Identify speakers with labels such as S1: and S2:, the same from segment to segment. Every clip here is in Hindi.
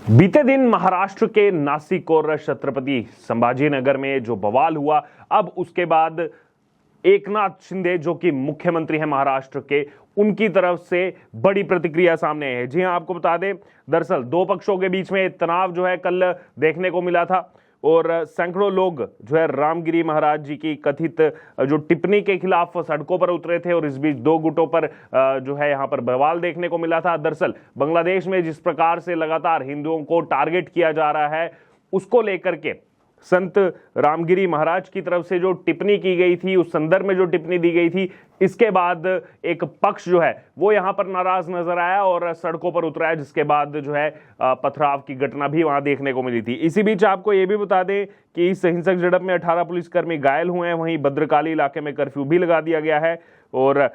S1: बीते दिन महाराष्ट्र के नासिक और छत्रपति संभाजीनगर में जो बवाल हुआ, अब उसके बाद एकनाथ शिंदे जो कि मुख्यमंत्री हैं महाराष्ट्र के, उनकी तरफ से बड़ी प्रतिक्रिया सामने आई है। जी हां, आपको बता दें, दरअसल दो पक्षों के बीच में तनाव जो है कल देखने को मिला था और सैकड़ों लोग जो है रामगिरी महाराज जी की कथित जो टिप्पणी के खिलाफ सड़कों पर उतरे थे और इस बीच दो गुटों पर जो है यहां पर बवाल देखने को मिला था। दरअसल बांग्लादेश में जिस प्रकार से लगातार हिंदुओं को टारगेट किया जा रहा है, उसको लेकर के संत रामगिरी महाराज की तरफ से जो टिप्पणी की गई थी, उस संदर्भ में जो टिप्पणी दी गई थी, इसके बाद एक पक्ष जो है वो यहां पर नाराज नजर आया और सड़कों पर उतरा है, जिसके बाद जो है पथराव की घटना भी वहां देखने को मिली थी। इसी बीच आपको यह भी बता दें कि इस हिंसक झड़प में 18 पुलिसकर्मी घायल हुए हैं। वहीं भद्रकाली इलाके में कर्फ्यू भी लगा दिया गया है। और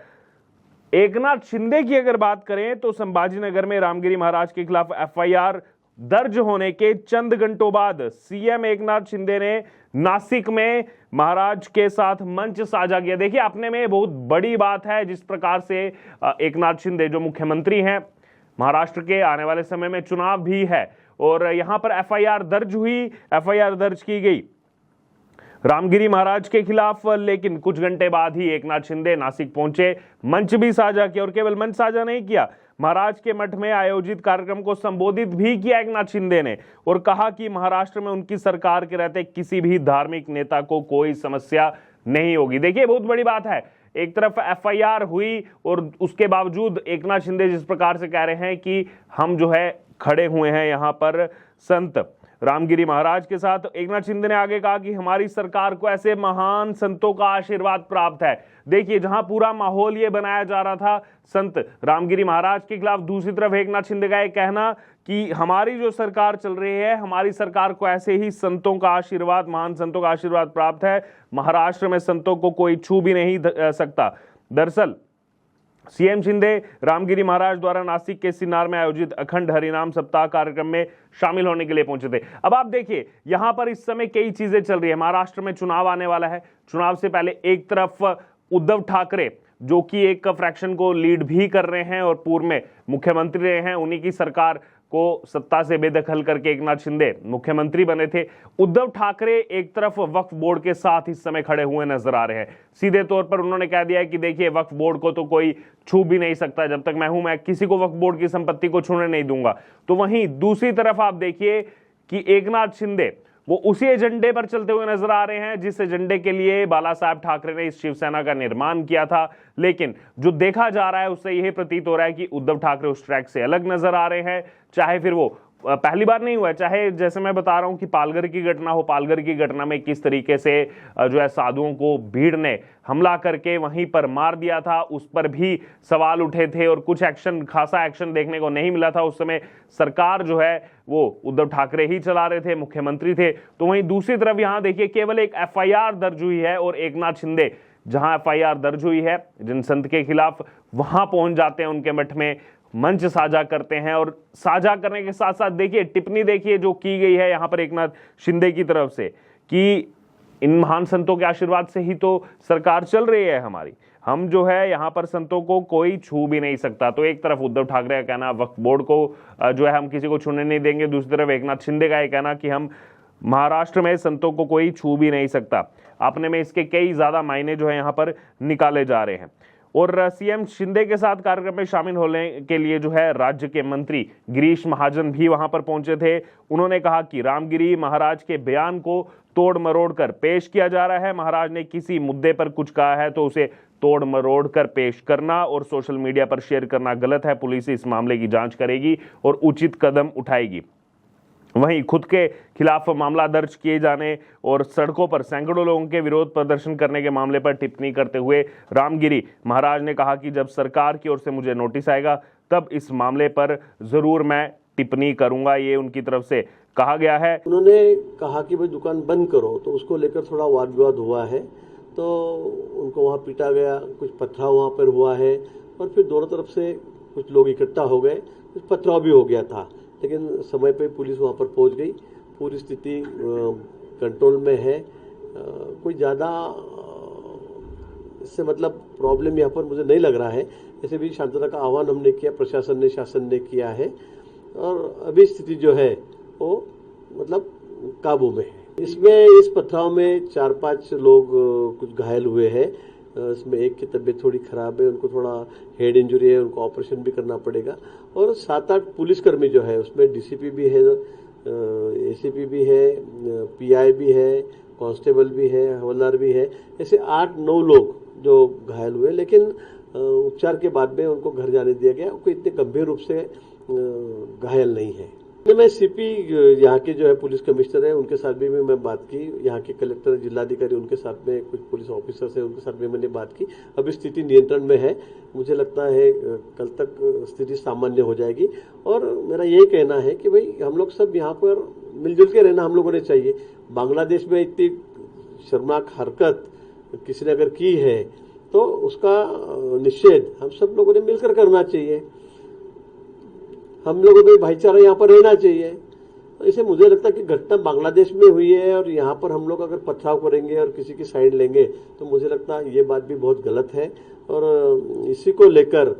S1: एकनाथ शिंदे की अगर बात करें तो संभाजीनगर में रामगिरी महाराज के खिलाफ एफआईआर दर्ज होने के चंद घंटों बाद सीएम एकनाथ शिंदे ने नासिक में महाराज के साथ मंच साझा किया। देखिए, अपने में बहुत बड़ी बात है जिस प्रकार से एकनाथ शिंदे जो मुख्यमंत्री हैं महाराष्ट्र के, आने वाले समय में चुनाव भी है और यहां पर एफआईआर दर्ज की गई रामगिरी महाराज के खिलाफ। लेकिन कुछ घंटे बाद ही एकनाथ शिंदे नासिक पहुंचे, मंच भी साझा किया और केवल मंच साझा नहीं किया, महाराज के मठ में आयोजित कार्यक्रम को संबोधित भी किया एकनाथ शिंदे ने और कहा कि महाराष्ट्र में उनकी सरकार के रहते किसी भी धार्मिक नेता को कोई समस्या नहीं होगी। देखिए, बहुत बड़ी बात है, एक तरफ एफआईआर हुई और उसके बावजूद एकनाथ शिंदे जिस प्रकार से कह रहे हैं कि हम जो है खड़े हुए हैं यहां पर संत रामगिरी महाराज के साथ। एकनाथ शिंदे ने आगे कहा कि हमारी सरकार को ऐसे महान संतों का आशीर्वाद प्राप्त है। देखिए, जहां पूरा माहौल ये बनाया जा रहा था संत रामगिरी महाराज के खिलाफ, दूसरी तरफ एकनाथ शिंदे का यह कहना कि हमारी जो सरकार चल रही है, हमारी सरकार को ऐसे ही संतों का आशीर्वाद, महान संतों का आशीर्वाद प्राप्त है, महाराष्ट्र में संतों को कोई छू भी नहीं सकता। दरअसल सीएम शिंदे रामगिरी महाराज द्वारा नासिक के सिन्नार में आयोजित अखंड हरिनाम सप्ताह कार्यक्रम में शामिल होने के लिए पहुंचे थे। अब आप देखिए, यहां पर इस समय कई चीजें चल रही है। महाराष्ट्र में चुनाव आने वाला है। चुनाव से पहले एक तरफ उद्धव ठाकरे जो कि एक फ्रैक्शन को लीड भी कर रहे हैं और पूर्व में मुख्यमंत्री रहे हैं, उन्हीं की सरकार को सत्ता से बेदखल करके एकनाथ शिंदे मुख्यमंत्री बने थे। उद्धव ठाकरे एक तरफ वक्फ बोर्ड के साथ इस समय खड़े हुए नजर आ रहे हैं। सीधे तौर पर उन्होंने कह दिया है कि देखिए, वक्फ बोर्ड को तो कोई छू भी नहीं सकता, जब तक मैं हूं, मैं किसी को वक्फ बोर्ड की संपत्ति को छूने नहीं दूंगा। तो वहीं दूसरी तरफ आप देखिए कि एकनाथ शिंदे वो उसी एजेंडे पर चलते हुए नजर आ रहे हैं जिस एजेंडे के लिए बाला साहब ठाकरे ने इस शिवसेना का निर्माण किया था। लेकिन जो देखा जा रहा है उससे यह प्रतीत हो रहा है कि उद्धव ठाकरे उस ट्रैक से अलग नजर आ रहे हैं। चाहे फिर वो पहली बार नहीं हुआ है, चाहे जैसे मैं बता रहा हूं कि पालघर की घटना हो, पालघर की घटना में किस तरीके से जो है साधुओं को भीड़ ने हमला करके वहीं पर मार दिया था, उस पर भी सवाल उठे थे और कुछ एक्शन, खासा एक्शन देखने को नहीं मिला था। उस समय सरकार जो है वो उद्धव ठाकरे ही चला रहे थे, मुख्यमंत्री थे। तो वहीं दूसरी तरफ यहां देखिए, केवल एक एफआईआर दर्ज हुई है और एकनाथ शिंदे जहां एफआईआर दर्ज हुई है जिन संत के खिलाफ, वहां पहुंच जाते हैं, उनके मठ में मंच साझा करते हैं और साझा करने के साथ साथ देखिए टिप्पणी देखिए जो की गई है यहां पर एकनाथ शिंदे की तरफ से कि इन महान संतों के आशीर्वाद से ही तो सरकार चल रही है हमारी, हम जो है यहां पर संतों को कोई छू भी नहीं सकता। तो एक तरफ उद्धव ठाकरे का कहना वक्फ बोर्ड को जो है हम किसी को छूने नहीं देंगे, दूसरी तरफ एकनाथ शिंदे का यह कहना कि हम महाराष्ट्र में संतों को कोई छू भी नहीं सकता। अपने में इसके कई ज्यादा मायने जो है यहां पर निकाले जा रहे हैं। और सीएम शिंदे के साथ कार्यक्रम में शामिल होने के लिए जो है राज्य के मंत्री गिरीश महाजन भी वहां पर पहुंचे थे। उन्होंने कहा कि रामगिरी महाराज के बयान को तोड़ मरोड़ कर पेश किया जा रहा है। महाराज ने किसी मुद्दे पर कुछ कहा है तो उसे तोड़ मरोड़ कर पेश करना और सोशल मीडिया पर शेयर करना गलत है। पुलिस इस मामले की जांच करेगी और उचित कदम उठाएगी। वहीं खुद के खिलाफ मामला दर्ज किए जाने और सड़कों पर सैकड़ों लोगों के विरोध प्रदर्शन करने के मामले पर टिप्पणी करते हुए रामगिरी महाराज ने कहा कि जब सरकार की ओर से मुझे नोटिस आएगा तब इस मामले पर जरूर मैं टिप्पणी करूंगा, ये उनकी तरफ से कहा गया है।
S2: उन्होंने कहा कि भाई दुकान बंद करो, तो उसको लेकर थोड़ा वाद विवाद हुआ है, तो उनको वहाँ पीटा गया, कुछ पथराव वहाँ पर हुआ है और फिर दोनों तरफ से कुछ लोग इकट्ठा हो गए, कुछ पथराव भी हो गया था। लेकिन समय पे पुलिस वहाँ पर पहुँच गई, पूरी स्थिति कंट्रोल में है। कोई ज़्यादा इससे मतलब प्रॉब्लम यहाँ पर मुझे नहीं लग रहा है। ऐसे भी शांतता का आह्वान हमने किया, प्रशासन ने, शासन ने किया है और अभी स्थिति जो है वो मतलब काबू में है। इसमें इस पथराव में 4-5 लोग कुछ घायल हुए हैं। इसमें एक की तबीयत थोड़ी खराब है, उनको थोड़ा हेड इंजरी है, उनको ऑपरेशन भी करना पड़ेगा। और 7-8 पुलिसकर्मी जो है उसमें डीसीपी भी है, एसीपी भी है, पीआई भी है, कांस्टेबल भी है, हवलदार भी है। ऐसे 8-9 लोग जो घायल हुए, लेकिन उपचार के बाद में उनको घर जाने दिया गया। कोई इतने गंभीर रूप से घायल नहीं है। मैं सीपी यहाँ के जो है पुलिस कमिश्नर है, उनके साथ भी मैं बात की। यहाँ के कलेक्टर, जिलाधिकारी, उनके साथ में कुछ पुलिस ऑफिसर्स है, उनके साथ भी मैंने बात की। अभी स्थिति नियंत्रण में है। मुझे लगता है कल तक स्थिति सामान्य हो जाएगी। और मेरा यही कहना है कि भाई हम लोग सब यहाँ पर मिलजुल के रहना हम लोगों ने चाहिए। बांग्लादेश में इतनी शर्मनाक हरकत किसी ने अगर की है तो उसका निषेध हम सब लोगों ने मिलकर करना चाहिए। हम लोगों को भाईचारा यहाँ पर रहना चाहिए। तो इसे मुझे लगता है कि घटना बांग्लादेश में हुई है और यहाँ पर हम लोग अगर पथराव करेंगे और किसी की साइड लेंगे तो मुझे लगता है ये बात भी बहुत गलत है। और इसी को लेकर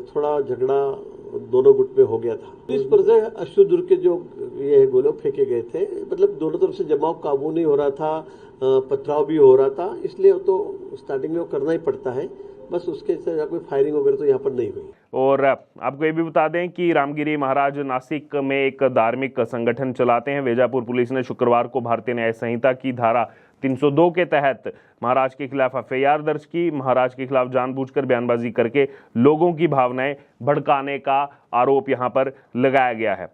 S2: थोड़ा झगड़ा दोनों गुट में हो गया था। इस पर से अश्रुदूर के जो ये गोले फेंके गए थे, मतलब दोनों तरफ से जमाव काबू नहीं हो रहा था, पथराव भी हो रहा था, इसलिए तो स्टार्टिंग में वो करना ही पड़ता है। बस उसके से कोई फायरिंग वगैरह तो यहाँ पर नहीं हुई।
S1: और आपको ये भी बता दें कि रामगिरी महाराज नासिक में एक धार्मिक संगठन चलाते हैं। वेजापुर पुलिस ने शुक्रवार को भारतीय न्याय संहिता की धारा 302 के तहत महाराज के खिलाफ एफआईआर दर्ज की। महाराज के खिलाफ जानबूझकर बयानबाजी करके लोगों की भावनाएं भड़काने का आरोप यहां पर लगाया गया है।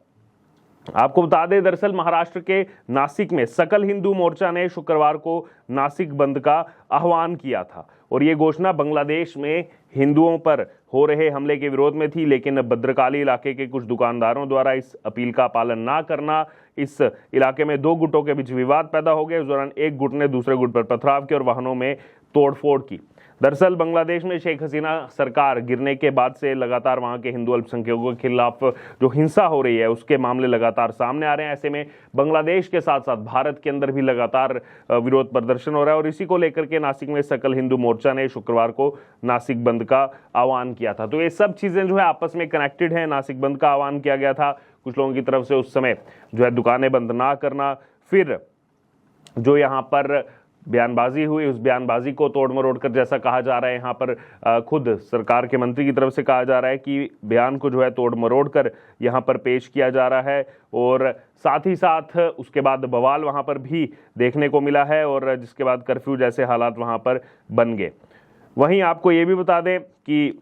S1: आपको बता दें, दरअसल महाराष्ट्र के नासिक में सकल हिंदू मोर्चा ने शुक्रवार को नासिक बंद का आह्वान किया था और ये घोषणा बांग्लादेश में हिंदुओं पर हो रहे हमले के विरोध में थी। लेकिन भद्रकाली इलाके के कुछ दुकानदारों द्वारा इस अपील का पालन ना करना, इस इलाके में 2 गुटों के बीच विवाद पैदा हो गया। इस दौरान एक गुट ने दूसरे गुट पर पथराव किया और वाहनों में तोड़फोड़ की। दरअसल बांग्लादेश में शेख हसीना सरकार गिरने के बाद से लगातार वहां के हिंदू अल्पसंख्यकों के खिलाफ जो हिंसा हो रही है उसके मामले लगातार सामने आ रहे हैं। ऐसे में बांग्लादेश के साथ साथ भारत के अंदर भी लगातार विरोध प्रदर्शन हो रहा है और इसी को लेकर के नासिक में सकल हिंदू मोर्चा ने शुक्रवार को नासिक बंद का आह्वान किया था। तो ये सब चीजें जो है आपस में कनेक्टेड है। नासिक बंद का आह्वान किया गया था कुछ लोगों की तरफ से उस समय जो है दुकानें बंद ना करना, फिर जो यहाँ पर बयानबाजी हुई उस बयानबाजी को तोड़ मरोड़ कर, जैसा कहा जा रहा है यहाँ पर खुद सरकार के मंत्री की तरफ से कहा जा रहा है कि बयान को जो है तोड़ मरोड़ कर यहाँ पर पेश किया जा रहा है। और साथ ही साथ उसके बाद बवाल वहाँ पर भी देखने को मिला है और जिसके बाद कर्फ्यू जैसे हालात वहाँ पर बन गए। वहीं आपको ये भी बता दें कि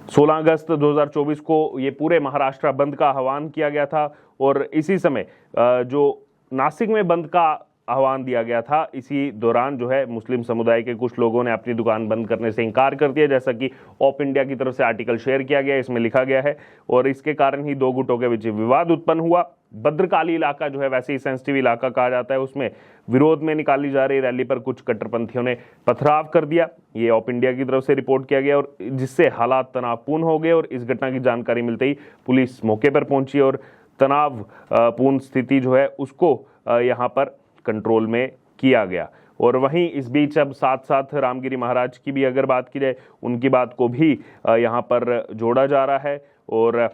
S1: 16 अगस्त 2024 को ये पूरे महाराष्ट्र बंद का आह्वान किया गया था और इसी समय जो नासिक में बंद का आह्वान दिया गया था, इसी दौरान जो है मुस्लिम समुदाय के कुछ लोगों ने अपनी दुकान बंद करने से इनकार कर दिया, जैसा कि ऑप इंडिया की तरफ से आर्टिकल शेयर किया गया, इसमें लिखा गया है। और इसके कारण ही 2 गुटों के बीच विवाद उत्पन्न हुआ। भद्रकाली इलाका जो है वैसे ही सेंसिटिव इलाका कहा जाता है, उसमें विरोध में निकाली जा रही रैली पर कुछ कट्टरपंथियों ने पथराव कर दिया, ये ऑप इंडिया की तरफ से रिपोर्ट किया गया और जिससे हालात तनावपूर्ण हो गए। और इस घटना की जानकारी मिलते ही पुलिस मौके पर पहुंची और तनावपूर्ण स्थिति जो है उसको यहाँ पर कंट्रोल में किया गया। और वहीं इस बीच अब साथ साथ रामगिरी महाराज की भी अगर बात की जाए, उनकी बात को भी यहाँ पर जोड़ा जा रहा है और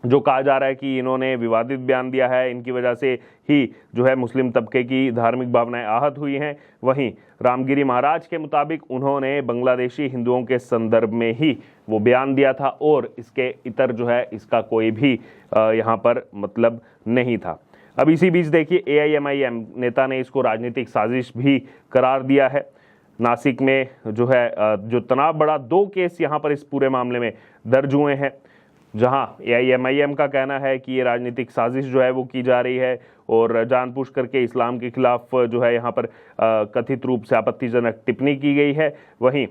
S1: जो कहा जा रहा है कि इन्होंने विवादित बयान दिया है, इनकी वजह से ही जो है मुस्लिम तबके की धार्मिक भावनाएं आहत हुई हैं। वहीं रामगिरी महाराज के मुताबिक उन्होंने बांग्लादेशी हिंदुओं के संदर्भ में ही वो बयान दिया था और इसके इतर जो है इसका कोई भी यहाँ पर मतलब नहीं था। अब इसी बीच देखिए AIMIM नेता ने इसको राजनीतिक साजिश भी करार दिया है। नासिक में जो है जो तनाव बढ़ा, 2 केस यहाँ पर इस पूरे मामले में दर्ज हुए हैं, जहां AIMIM का कहना है कि ये राजनीतिक साजिश जो है वो की जा रही है और जानबूझ करके इस्लाम के खिलाफ जो है यहाँ पर कथित रूप से आपत्तिजनक टिप्पणी की गई है। वहीं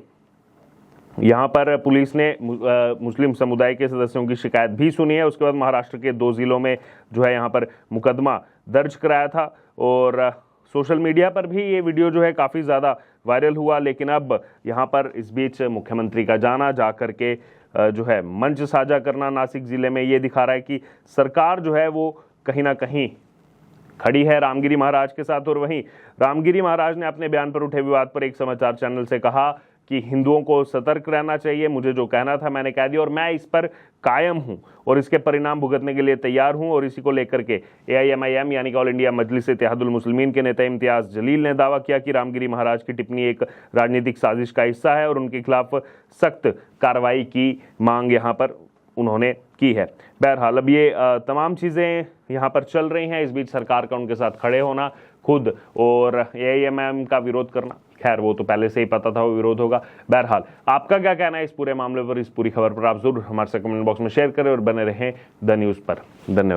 S1: यहाँ पर पुलिस ने मुस्लिम समुदाय के सदस्यों की शिकायत भी सुनी है। उसके बाद महाराष्ट्र के 2 जिलों में जो है यहाँ पर मुकदमा दर्ज कराया था और सोशल मीडिया पर भी ये वीडियो जो है काफ़ी ज़्यादा वायरल हुआ। लेकिन अब यहाँ पर इस बीच मुख्यमंत्री का जाना, जा करके जो है मंच साझा करना नासिक ज़िले में, ये दिखा रहा है कि सरकार जो है वो कहीं ना कहीं खड़ी है रामगिरी महाराज के साथ। और वहीं रामगिरी महाराज ने अपने बयान पर उठे विवाद पर एक समाचार चैनल से कहा कि हिंदुओं को सतर्क रहना चाहिए, मुझे जो कहना था मैंने कह दिया और मैं इस पर कायम हूं और इसके परिणाम भुगतने के लिए तैयार हूं। और इसी को लेकर के AIMIM यानी कि ऑल इंडिया मजलिस इत्तेहादुल मुस्लिमीन के नेता इम्तियाज जलील ने दावा किया कि रामगिरी महाराज की टिप्पणी एक राजनीतिक साजिश का हिस्सा है और उनके खिलाफ सख्त कार्रवाई की मांग यहां पर उन्होंने की है। बहरहाल अब ये तमाम चीज़ें यहाँ पर चल रही हैं। इस बीच सरकार का उनके साथ खड़े होना खुद और AIMIM का विरोध करना, खैर वो तो पहले से ही पता था वो विरोध होगा। बहरहाल आपका क्या कहना है इस पूरे मामले पर, इस पूरी खबर पर आप जरूर हमारे से कमेंट बॉक्स में शेयर करें और बने रहें द न्यूज़ पर। धन्यवाद।